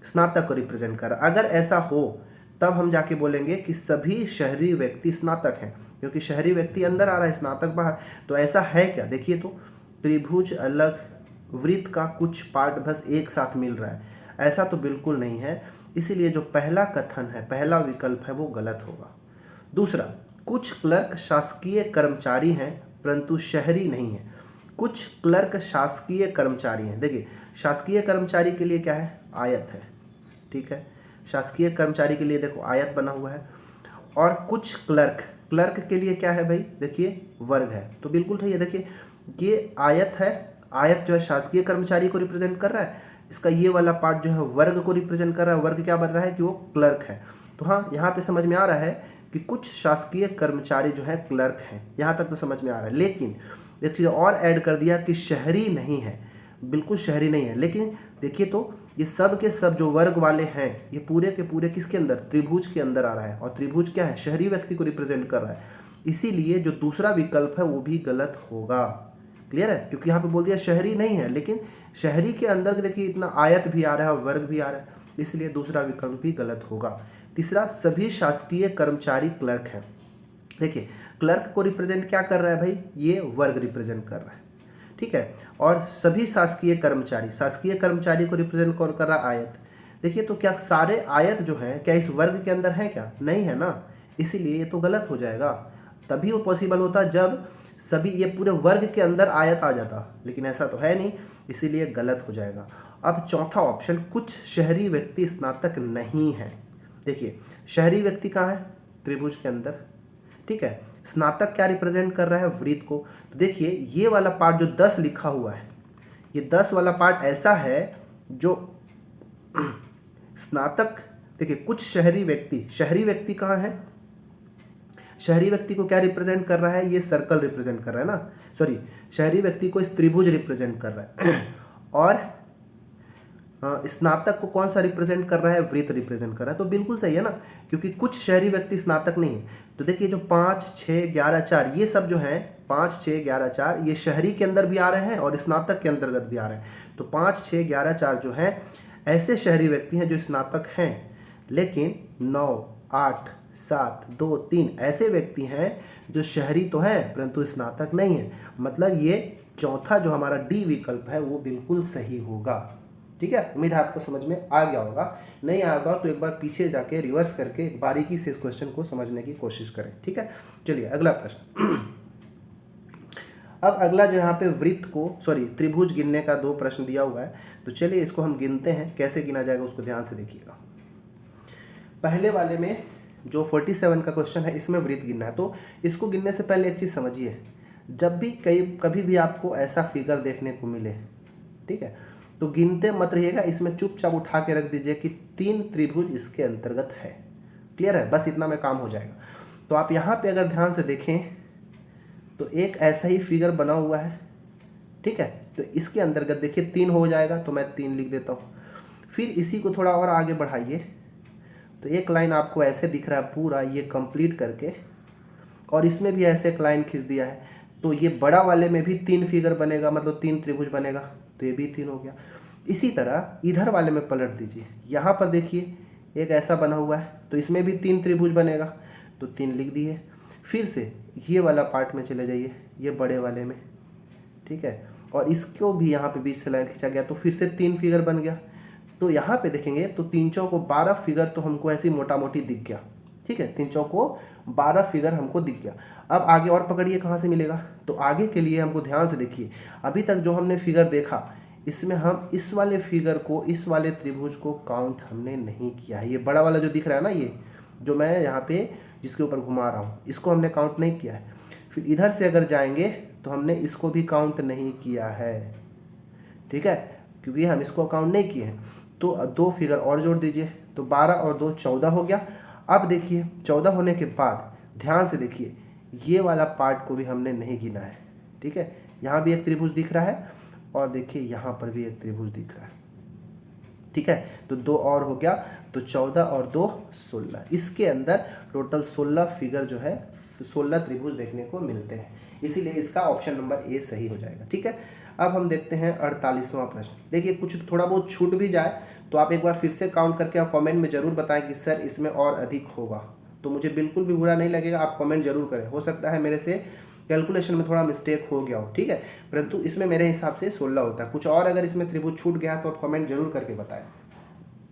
स्नातक को रिप्रेजेंट कर रहा है। अगर ऐसा हो तब हम जाके बोलेंगे कि सभी शहरी व्यक्ति स्नातक हैं, क्योंकि शहरी व्यक्ति अंदर आ रहा है, स्नातक बाहर। तो ऐसा है क्या? देखिए, तो त्रिभुज अलग, वृत्त का कुछ पार्ट बस एक साथ मिल रहा है, ऐसा तो बिल्कुल नहीं है। इसीलिए जो पहला कथन है, पहला विकल्प है, वो गलत होगा। दूसरा, कुछ क्लर्क शासकीय कर्मचारी हैं परंतु शहरी नहीं है। कुछ क्लर्क शासकीय कर्मचारी हैं। देखिए, शासकीय कर्मचारी के लिए क्या है? आयत है, ठीक है, शासकीय कर्मचारी के लिए देखो आयत बना हुआ है। और कुछ क्लर्क, क्लर्क के लिए क्या है भाई? देखिए, वर्ग है। तो बिल्कुल सही है। देखिए, ये आयत है, आयत जो है शासकीय कर्मचारी को रिप्रेजेंट कर रहा है, इसका ये वाला पार्ट जो है वर्ग को रिप्रेजेंट कर रहा है। वर्ग क्या बन रहा है? कि वो क्लर्क है। तो हाँ, यहाँ पे समझ में आ रहा है कि कुछ शासकीय कर्मचारी जो है क्लर्क हैं, यहाँ तक तो समझ में आ रहा है। लेकिन एक चीज़ और ऐड कर दिया कि शहरी नहीं है, बिल्कुल शहरी नहीं है। लेकिन देखिए, तो ये सब के सब जो वर्ग वाले हैं, ये पूरे के पूरे किसके अंदर? त्रिभुज के अंदर आ रहा है। और त्रिभुज क्या है? शहरी व्यक्ति को रिप्रेजेंट कर रहा है। इसीलिए जो दूसरा विकल्प है वो भी गलत होगा। क्लियर है? क्योंकि यहाँ पे बोल दिया शहरी नहीं है, लेकिन शहरी के अंदर देखिए इतना आयत भी आ रहा है और वर्ग भी आ रहा है, इसलिए दूसरा विकल्प भी गलत होगा। तीसरा, सभी शासकीय कर्मचारी क्लर्क हैं। देखिए, क्लर्क को रिप्रेजेंट क्या कर रहा है भाई? ये वर्ग रिप्रेजेंट कर रहा है, ठीक है। और सभी शासकीय कर्मचारी, शासकीय कर्मचारी को रिप्रेजेंट कौन कर रहा है? आयत। देखिए, तो क्या सारे आयत जो है क्या इस वर्ग के अंदर है? क्या नहीं है ना, इसीलिए ये तो गलत हो जाएगा। तभी वो पॉसिबल होता जब सभी ये पूरे वर्ग के अंदर आयत आ जाता, लेकिन ऐसा तो है नहीं, इसीलिए गलत हो जाएगा। अब चौथा ऑप्शन, कुछ शहरी व्यक्ति स्नातक नहीं है। देखिए, शहरी व्यक्ति कहाँ है? त्रिभुज के अंदर, ठीक है। स्नातक क्या रिप्रेजेंट कर रहा है? वृत्त को। तो देखिए, ये वाला पार्ट जो 10 लिखा हुआ है, ये 10 वाला पार्ट ऐसा है जो स्नातक। देखिए, कुछ शहरी व्यक्ति कहाँ है? शहरी व्यक्ति को क्या रिप्रेजेंट कर रहा है? ये सर्कल रिप्रेजेंट कर रहा है ना, सॉरी, शहरी व्यक्ति को इस त्रिभुज रिप्रेजेंट कर रहा है। और स्नातक को कौन सा रिप्रेजेंट कर रहा है? वृत्त रिप्रेजेंट कर रहा है। तो बिल्कुल सही है ना, क्योंकि कुछ शहरी व्यक्ति स्नातक नहीं है। तो देखिए, जो 5, 6, 11, 4 ये सब जो है 5, 6, 11, 4 ये शहरी के अंदर भी आ रहे हैं और स्नातक के अंतर्गत भी आ रहे हैं। तो 5, 6, 11, 4 जो है ऐसे शहरी व्यक्ति हैं जो स्नातक हैं। लेकिन 9, 8, 7, 2, 3 ऐसे व्यक्ति हैं जो शहरी तो है परंतु स्नातक नहीं है। मतलब ये चौथा जो हमारा डी विकल्प है वो बिल्कुल सही होगा। ठीक है, उम्मीद है आपको समझ में आ गया होगा। नहीं आया होगा तो एक बार पीछे जाके रिवर्स करके बारीकी से इस क्वेश्चन को समझने की कोशिश करें। ठीक है, चलिए अगला प्रश्न। अब अगला जो यहाँ पे वृत्त को त्रिभुज गिनने का 2 प्रश्न दिया हुआ है, तो चलिए इसको हम गिनते हैं। कैसे गिना जाएगा उसको ध्यान से देखिएगा। पहले वाले में जो 47 का क्वेश्चन है इसमें वृत्त गिनना है। तो इसको गिनने से पहले एक चीज़ समझिए, जब भी कभी भी आपको ऐसा फिगर देखने को मिले, ठीक है, तो गिनते मत रहिएगा, इसमें चुपचाप उठा के रख दीजिए कि 3 त्रिभुज इसके अंतर्गत है। क्लियर है, बस इतना में काम हो जाएगा। तो आप यहाँ पे अगर ध्यान से देखें तो एक ऐसा ही फिगर बना हुआ है, ठीक है, तो इसके अंतर्गत देखिए 3 हो जाएगा, तो मैं 3 लिख देता हूँ। फिर इसी को थोड़ा और आगे बढ़ाइए तो एक लाइन आपको ऐसे दिख रहा है पूरा ये कंप्लीट करके, और इसमें भी ऐसे एक लाइन खींच दिया है, तो ये बड़ा वाले में भी 3 फिगर बनेगा, मतलब 3 त्रिभुज बनेगा, तो ये भी 3 हो गया। इसी तरह इधर वाले में पलट दीजिए, यहाँ पर देखिए एक ऐसा बना हुआ है, तो इसमें भी 3 त्रिभुज बनेगा, तो 3 लिख दिए। फिर से ये वाला पार्ट में चले जाइए, ये बड़े वाले में, ठीक है, और इसको भी यहाँ पे बीच से लाइन खींचा गया तो फिर से 3 फिगर बन गया। तो यहाँ पे देखेंगे तो 3 चौको 12 फिगर तो हमको ऐसी मोटा मोटी दिख गया, ठीक है, 3 चौको 12 फिगर हमको दिख गया। अब आगे और पकड़िए कहाँ से मिलेगा, तो आगे के लिए हमको ध्यान से देखिए, अभी तक जो हमने फिगर देखा इसमें हम इस वाले फिगर को, इस वाले त्रिभुज को काउंट हमने नहीं किया है। ये बड़ा वाला जो दिख रहा है ना, ये जो मैं यहाँ पे जिसके ऊपर घुमा रहा हूँ, इसको हमने काउंट नहीं किया है। फिर इधर से अगर जाएंगे तो हमने इसको भी काउंट नहीं किया है, ठीक है, क्योंकि हम इसको काउंट नहीं किए हैं। तो 2 फिगर और जोड़ दीजिए, तो 12 और 2 14 हो गया। अब देखिए 14 होने के बाद ध्यान से देखिए, ये वाला पार्ट को भी हमने नहीं गिना है, ठीक है, यहाँ भी एक त्रिभुज दिख रहा है और देखिए यहाँ पर भी एक त्रिभुज दिख रहा है, ठीक है, तो 2 और हो गया, तो 14 और 2 16। इसके अंदर टोटल 16 फिगर जो है, 16 त्रिभुज देखने को मिलते हैं, इसीलिए इसका ऑप्शन नंबर ए सही हो जाएगा, ठीक है। अब हम देखते हैं 48वां प्रश्न। देखिए कुछ थोड़ा बहुत छूट भी जाए तो आप एक बार फिर से काउंट करके आप कमेंट में ज़रूर बताएं कि सर इसमें और अधिक होगा, तो मुझे बिल्कुल भी बुरा नहीं लगेगा, आप कमेंट जरूर करें। हो सकता है मेरे से कैलकुलेशन में थोड़ा मिस्टेक हो गया हो, ठीक है, परंतु इसमें मेरे हिसाब से 16 होता है। कुछ और अगर इसमें त्रिभुज छूट गया तो आप कमेंट जरूर करके बताएं,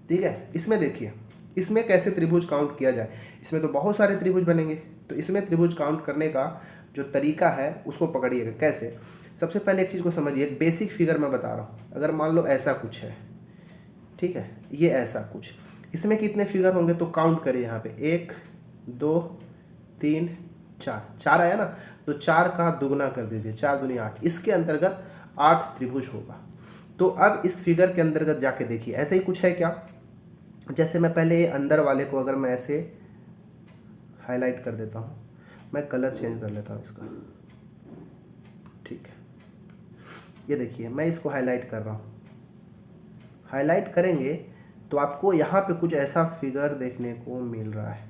ठीक है। इसमें देखिए, इसमें कैसे त्रिभुज काउंट किया जाए, इसमें तो बहुत सारे त्रिभुज बनेंगे, तो इसमें त्रिभुज काउंट करने का जो तरीका है उसको पकड़िएगा। कैसे, सबसे पहले एक चीज़ को समझिए, एक बेसिक फिगर मैं बता रहा हूँ। अगर मान लो ऐसा कुछ है, ठीक है, ये ऐसा कुछ, इसमें कितने फिगर होंगे तो काउंट करिए। यहाँ पे 1 2 3 4, 4 आया ना, तो 4 का दुगना कर दीजिए, 4 दूनी 8, इसके अंतर्गत 8 त्रिभुज होगा। तो अब इस फिगर के अंतर्गत जाके देखिए, ऐसे ही कुछ है क्या, जैसे मैं पहले ये अंदर वाले को अगर मैं ऐसे हाईलाइट कर देता हूँ, मैं कलर चेंज कर लेता हूँ इसका, ठीक है, ये देखिए मैं इसको हाईलाइट कर रहा हूँ। हाईलाइट करेंगे तो आपको यहाँ पे कुछ ऐसा फिगर देखने को मिल रहा है,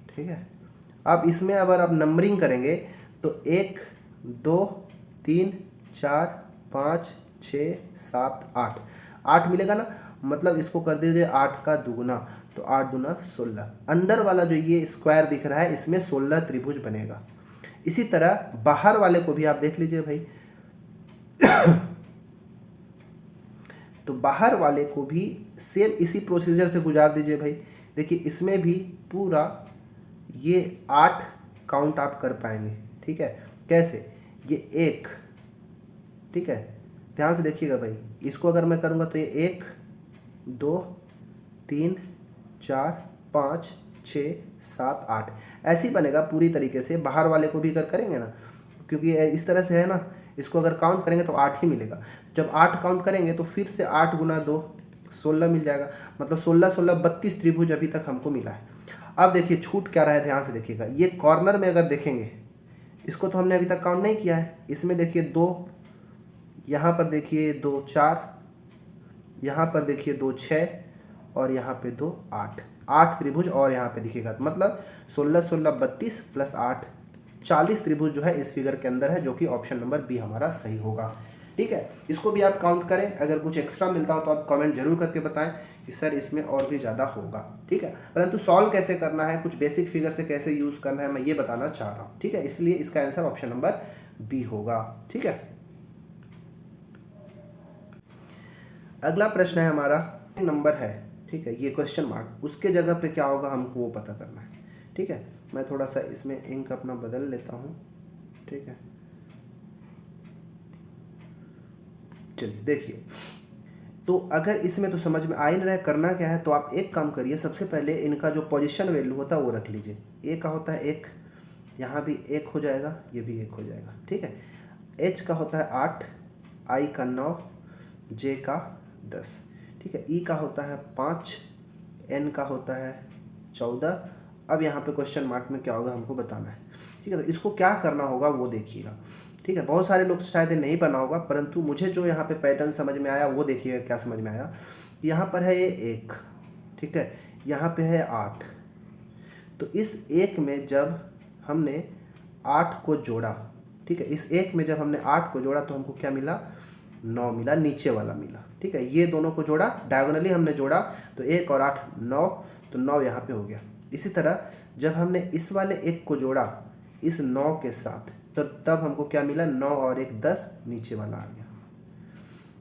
ठीक है। अब इसमें अगर आप नंबरिंग करेंगे तो 1 2 3 4 5 6 7 8, 8 मिलेगा ना, मतलब इसको कर दीजिए 8 का दुगुना, तो 8 दूना 16। अंदर वाला जो ये स्क्वायर दिख रहा है इसमें 16 त्रिभुज बनेगा। इसी तरह बाहर वाले को भी आप देख लीजिए भाई तो बाहर वाले को भी सेम इसी प्रोसीजर से गुजार दीजिए भाई। देखिए इसमें भी पूरा ये 8 काउंट आप कर पाएंगे, ठीक है। कैसे, ये 1, ठीक है, ध्यान से देखिएगा भाई, इसको अगर मैं करूँगा तो ये 1 2 3 4 5 6 7 8 ऐसे ही बनेगा पूरी तरीके से। बाहर वाले को भी अगर करेंगे ना, क्योंकि इस तरह से है ना, इसको अगर काउंट करेंगे तो 8 ही मिलेगा। जब 8 काउंट करेंगे तो फिर से 8 गुना 2 16 मिल जाएगा, मतलब 16 16 32 त्रिभुज अभी तक हमको मिला है। अब देखिए छूट क्या रहा है, ध्यान से देखिएगा, ये कॉर्नर में अगर देखेंगे, इसको तो हमने अभी तक काउंट नहीं किया है। इसमें देखिए 2, यहाँ पर देखिए 2 4, यहाँ पर देखिए 2 6 और यहाँ पे 2 8, 8 त्रिभुज और यहाँ पे दिखेगा, मतलब 16 16 32 प्लस 8 40 त्रिभुज जो है इस फिगर के अंदर है, जो कि ऑप्शन नंबर बी हमारा सही होगा, ठीक है। इसको भी आप काउंट करें, अगर कुछ एक्स्ट्रा मिलता हो तो आप कमेंट जरूर करके बताएं कि सर इसमें और भी ज़्यादा होगा, ठीक है। परंतु सॉल्व कैसे करना है, कुछ बेसिक फिगर से कैसे यूज़ करना है, मैं ये बताना चाह रहा हूँ, ठीक है। इसलिए इसका आंसर ऑप्शन नंबर बी होगा, ठीक है। अगला प्रश्न है हमारा, नंबर है, ठीक है, ये क्वेश्चन मार्क, उसके जगह पे क्या होगा हमको वो पता करना है, ठीक है। मैं थोड़ा सा इसमें इंक अपना बदल लेता हूँ, ठीक है। चलिए देखिए, तो अगर इसमें तो समझ में आ ही नहीं रहा है करना क्या है, तो आप एक काम करिए, सबसे पहले इनका जो पोजीशन वैल्यू होता है वो रख लीजिए। ए का होता है 1, यहाँ भी 1 हो जाएगा, ये भी 1 हो जाएगा, ठीक है। एच का होता है 8, आई का 9, जे का 10, ठीक है। ई का होता है 5, एन का होता है 14। अब यहाँ पे क्वेश्चन मार्क में क्या होगा हमको बताना है, ठीक है। तो इसको क्या करना होगा वो देखिएगा, ठीक है। बहुत सारे लोग शायद नहीं बना होगा, परंतु मुझे जो यहाँ पे पैटर्न समझ में आया वो देखिएगा क्या समझ में आया। यहाँ पर है ये 1, ठीक है, यहाँ पे है 8, तो इस 1 में जब हमने 8 को जोड़ा, ठीक है, इस 1 में जब हमने 8 को जोड़ा तो हमको क्या मिला, 9 मिला, नीचे वाला मिला, ठीक है। ये दोनों को जोड़ा, डायगोनली हमने जोड़ा, तो 1 और 8 9, तो 9 यहाँ पे हो गया। इसी तरह जब हमने इस वाले 1 को जोड़ा इस 9 के साथ, तो तब हमको क्या मिला, 9 और 1 10, नीचे वाला आ गया।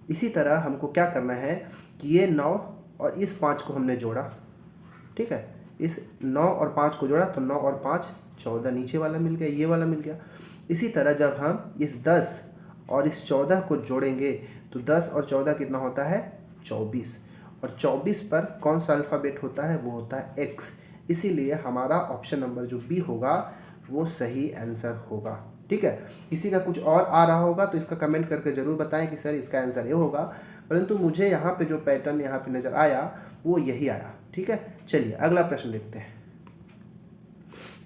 इसी तरह हमको क्या करना है कि ये 9 और इस 5 को हमने जोड़ा, ठीक है, इस 9 और 5 को जोड़ा तो 9 और 5 14, नीचे वाला मिल गया, ये वाला मिल गया। इसी तरह जब हम इस 10 और इस 14 को जोड़ेंगे तो 10 और 14 कितना होता है, 24, और 24 पर कौन सा अल्फ़ाबेट होता है, वो होता है x। इसीलिए हमारा ऑप्शन नंबर जो बी होगा वो सही आंसर होगा। ठीक है, किसी का कुछ और आ रहा होगा तो इसका कमेंट करके ज़रूर बताएं कि सर इसका आंसर ये होगा, परंतु मुझे यहाँ पे जो पैटर्न यहाँ पे नज़र आया वो यही आया। ठीक है, चलिए अगला प्रश्न देखते हैं।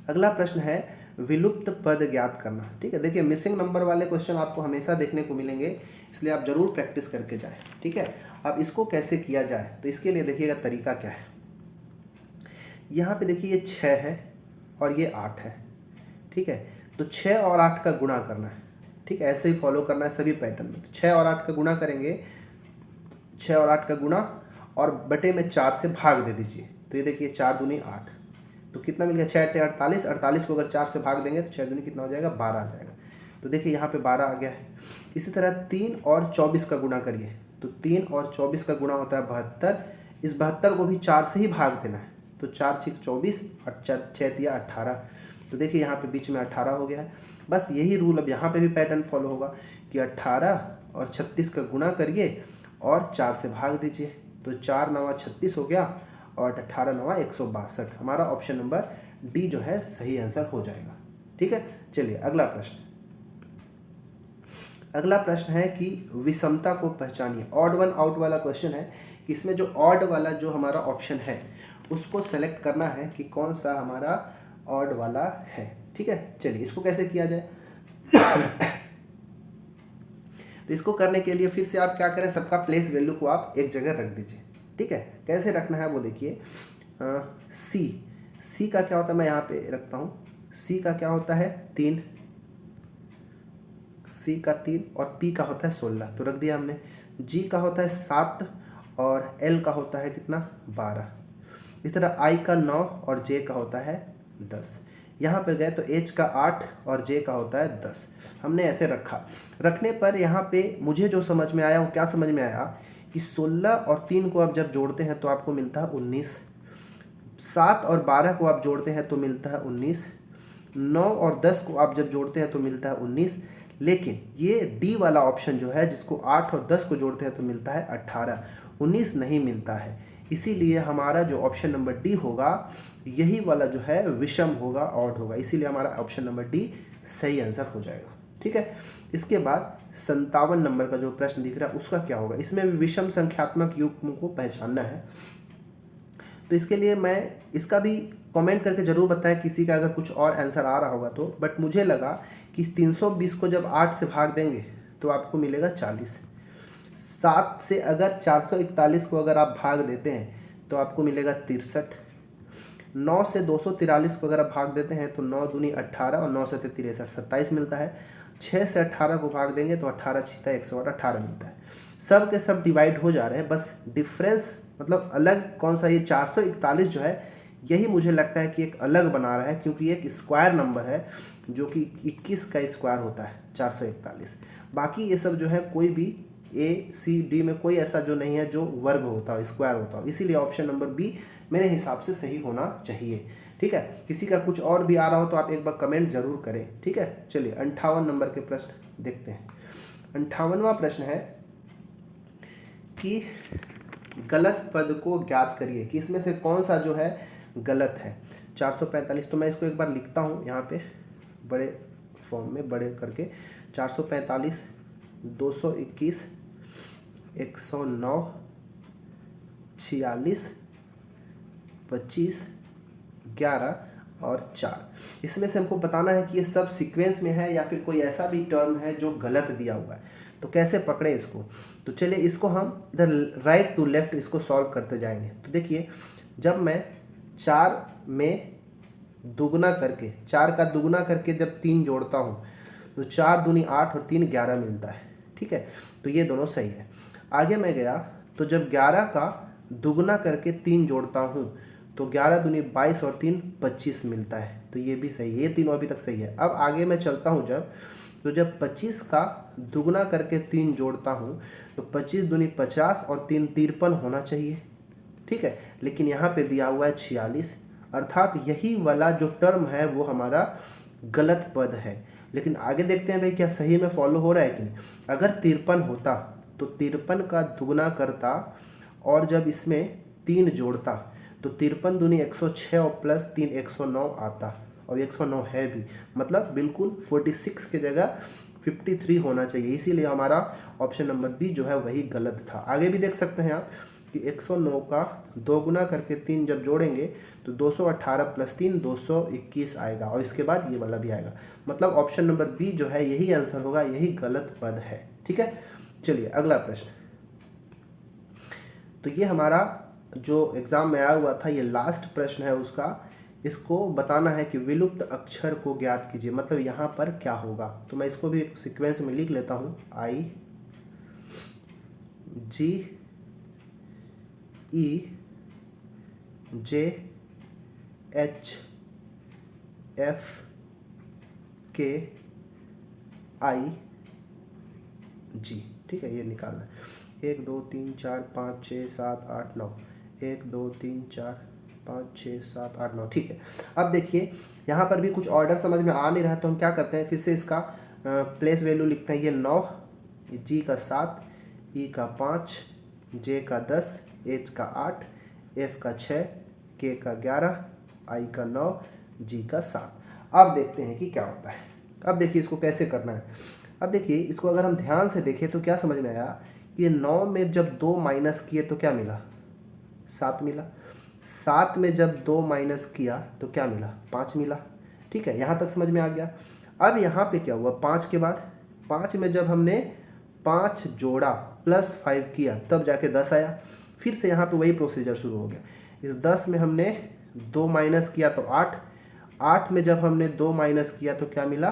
अगला प्रश्न है विलुप्त पद ज्ञात करना। ठीक है, देखिए मिसिंग नंबर वाले क्वेश्चन आपको हमेशा देखने को मिलेंगे, इसलिए आप ज़रूर प्रैक्टिस करके जाएं। ठीक है, अब इसको कैसे किया जाए तो इसके लिए देखिएगा तरीका क्या है। यहाँ पे देखिए ये 6 है और ये 8 है। ठीक है, तो 6 और 8 का गुणा करना है। ठीक है, ऐसे ही फॉलो करना है सभी पैटर्न में। तो 6 और 8 का गुणा करेंगे, 6 और 8 का गुणा और बटे में 4 से भाग दे दीजिए। तो ये देखिए 4 दूनी 8, तो कितना मिल गया, 6 8 48, 48 को अगर 4 से भाग देंगे तो 6 दूनी कितना हो जाएगा, 12 आ जाएगा। तो देखिए यहाँ पे 12 आ गया है। इसी तरह 3 और 24 का गुणा करिए, तो 3 और 24 का गुणा होता है 72। इस 72 को भी 4 से ही भाग देना है, तो 4 6 24 और 6 3 18। तो देखिए यहाँ पे बीच में 18 हो गया है। बस यही रूल अब यहाँ पे भी पैटर्न फॉलो होगा कि 18 और 36 का गुणा करिए और 4 से भाग दीजिए, तो 4 9 36 हो गया और 18 9 162। हमारा ऑप्शन नंबर डी जो है सही आंसर हो जाएगा। ठीक है, चलिए अगला प्रश्न। अगला प्रश्न है कि विषमता को पहचानिए। ऑड वन आउट वाला क्वेश्चन है कि इसमें जो ऑड वाला जो हमारा ऑप्शन है उसको सेलेक्ट करना है कि कौन सा हमारा ऑड वाला है। ठीक है, चलिए इसको कैसे किया जाए। तो इसको करने के लिए फिर से आप क्या करें, सबका प्लेस वैल्यू को आप एक जगह रख दीजिए। ठीक है, कैसे रखना है वो देखिए। सी का क्या होता है, मैं यहाँ पे रखता हूँ। सी का क्या होता है 3, सी का 3 और पी का होता है 16, तो रख दिया हमने। जी का होता है 7 और एल का होता है कितना, 12। इस तरह आई का 9 और जे का होता है 10। यहाँ पर गए तो एच का 8 और जे का होता है 10। हमने ऐसे रखा, रखने पर यहाँ पे मुझे जो समझ में आया वो क्या समझ में आया कि 16 और 3 को आप जब जोड़ते हैं तो आपको मिलता है 19, 7 और 12 को आप जोड़ते हैं तो मिलता है 19, 9 और 10 को आप जब जोड़ते हैं तो मिलता है 19। लेकिन ये डी वाला ऑप्शन जो है जिसको 8 और 10 को जोड़ते हैं तो मिलता है 18, 19 नहीं मिलता है। इसीलिए हमारा जो ऑप्शन नंबर डी होगा यही वाला जो है विषम होगा, ऑड होगा। इसीलिए हमारा ऑप्शन नंबर डी सही आंसर हो जाएगा। ठीक है, इसके बाद 57 नंबर का जो प्रश्न दिख रहा है उसका क्या होगा। इसमें भी विषम संख्यात्मक युग्म को पहचानना है। तो इसके लिए मैं इसका भी कमेंट करके ज़रूर बताएं किसी का अगर कुछ और आंसर आ रहा होगा तो। बट मुझे लगा कि 320 को जब 8 से भाग देंगे तो आपको मिलेगा 40। 7 से अगर 441 को अगर आप भाग देते हैं तो आपको मिलेगा 63। 9 से 243 को अगर आप भाग देते हैं तो 9 दूनी 18 और 9 से 63 27 मिलता है। 6 से 18 को भाग देंगे तो 18 6 118 मिलता है। सब के सब डिवाइड हो जा रहे हैं, बस डिफरेंस मतलब अलग कौन सा, ये 441 जो है यही मुझे लगता है कि एक अलग बना रहा है, क्योंकि एक स्क्वायर नंबर है जो कि 21 का स्क्वायर होता है 441। बाकी ये सब जो है कोई भी ए सी डी में कोई ऐसा जो नहीं है जो वर्ग होता हो, स्क्वायर होता हो। इसीलिए ऑप्शन नंबर बी मेरे हिसाब से सही होना चाहिए। ठीक है, किसी का कुछ और भी आ रहा हो तो आप एक बार कमेंट जरूर करें। ठीक है, चलिए 58 नंबर के प्रश्न देखते हैं। 58वां प्रश्न है कि गलत पद को ज्ञात करिए कि इसमें से कौन सा जो है गलत है। 445, तो मैं इसको एक बार लिखता हूँ यहाँ पे बड़े फॉर्म में, बड़े करके। 445, 221, 109, 46, 25, 11 और 4। इसमें से हमको बताना है कि ये सब सीक्वेंस में है या फिर कोई ऐसा भी टर्म है जो गलत दिया हुआ है। तो कैसे पकड़े इसको, तो चलिए इसको हम इधर राइट टू लेफ्ट इसको सॉल्व करते जाएंगे। तो देखिए जब मैं 4 में दुगना करके, 4 का दुगना करके जब 3 जोड़ता हूँ तो 4 दूनी 8 और 3 11 मिलता है। ठीक है, तो ये दोनों सही है। आगे मैं गया तो जब 11 का दुगना करके 3 जोड़ता हूँ तो 11 दूनी 22 और 3 25 मिलता है, तो ये भी सही है, ये तीनों अभी तक सही है। अब आगे मैं चलता हूँ जब 25 का दुगना करके 3 जोड़ता हूँ तो 25 दूनी 50 और 3 53 होना चाहिए, ठीक है। लेकिन यहाँ पे दिया हुआ है 46, अर्थात यही वाला जो टर्म है वो हमारा गलत पद है। लेकिन आगे देखते हैं भाई क्या सही में फॉलो हो रहा है कि नहीं। अगर 53 होता तो 53 का दुगना करता और जब इसमें 3 जोड़ता तो 53 दूनी 106 और प्लस 3 109 आता, और 109 है भी, मतलब बिल्कुल 46 की जगह 53 होना चाहिए। इसीलिए हमारा ऑप्शन नंबर बी जो है वही गलत था। आगे भी देख सकते हैं आप कि 109 का दोगुना करके 3 जब जोड़ेंगे तो 218 प्लस 3 221 आएगा, और इसके बाद ये वाला भी आएगा। मतलब ऑप्शन नंबर बी जो है यही आंसर होगा, यही गलत पद है, ठीक है। चलिए अगला प्रश्न। तो ये हमारा जो एग्जाम में आया हुआ था, ये लास्ट प्रश्न है उसका। इसको बताना है कि विलुप्त अक्षर को ज्ञात कीजिए, मतलब यहाँ पर क्या होगा। तो मैं इसको भी सीक्वेंस में लिख लेता हूँ, I G E J H F K I G, ठीक है, ये निकालना है। 1 2 3 4 5 6 7 8 9, 1 2 3 4 5 6 7 8 9, ठीक है। अब देखिए यहाँ पर भी कुछ ऑर्डर समझ में आ नहीं रहा, तो हम क्या करते हैं, फिर से इसका प्लेस वैल्यू लिखते हैं। ये 9, जी का 7, ई का 5, जे का 10, एच का 8, एफ का 6, के का 11, आई का 9, जी का 7। अब देखते हैं कि क्या होता है। अब देखिए इसको कैसे करना है। अब देखिए इसको अगर हम ध्यान से देखें तो क्या समझ में आया कि 9 में जब 2 माइनस किए तो क्या मिला, 7 मिला। 7 में जब 2 माइनस किया तो क्या मिला, 5 मिला, ठीक है। यहाँ तक समझ में आ गया। अब यहाँ पे क्या हुआ, 5 के बाद 5 में जब हमने 5 जोड़ा प्लस 5 किया तब जाके 10 आया। फिर से यहाँ पे वही प्रोसीजर शुरू हो गया। इस 10 में हमने 2 माइनस किया तो 8, 8 में जब हमने 2 माइनस किया तो क्या मिला,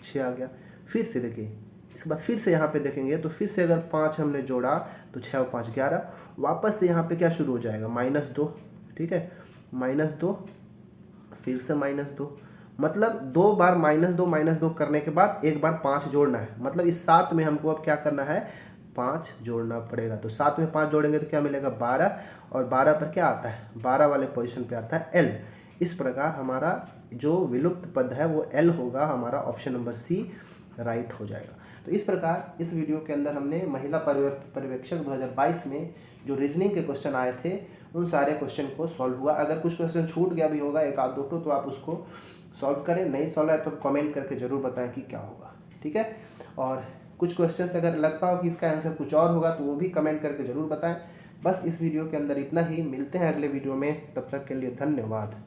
6 आ गया। फिर से देखिए इसके बाद फिर से यहाँ पे देखेंगे तो फिर से अगर 5 हमने जोड़ा तो 6 और 5 11, वापस से यहाँ पे क्या शुरू हो जाएगा, -2, ठीक है, -2, फिर से -2, मतलब 2 बार -2 करने के बाद एक बार 5 जोड़ना है। मतलब इस 7 में हमको अब क्या करना है, 5 जोड़ना पड़ेगा। तो 7 में 5 जोड़ेंगे तो क्या मिलेगा, 12, और 12 पर क्या आता है, 12 वाले पोजीशन पे आता है L। इस प्रकार हमारा जो विलुप्त पद है वो L होगा, हमारा ऑप्शन नंबर सी राइट हो जाएगा। तो इस प्रकार इस वीडियो के अंदर हमने महिला पर्यवेक्षक 2022 में जो रीजनिंग के क्वेश्चन आए थे उन सारे क्वेश्चन को सॉल्व हुआ। अगर कुछ क्वेश्चन छूट गया भी होगा, एक आध दो तो आप उसको सॉल्व करें, नहीं सॉल्व है तो कमेंट करके ज़रूर बताएं कि क्या होगा, ठीक है। और कुछ क्वेश्चन अगर लगता हो कि इसका आंसर कुछ और होगा तो वो भी कमेंट करके ज़रूर बताएं। बस इस वीडियो के अंदर इतना ही, मिलते हैं अगले वीडियो में, तब तक के लिए धन्यवाद।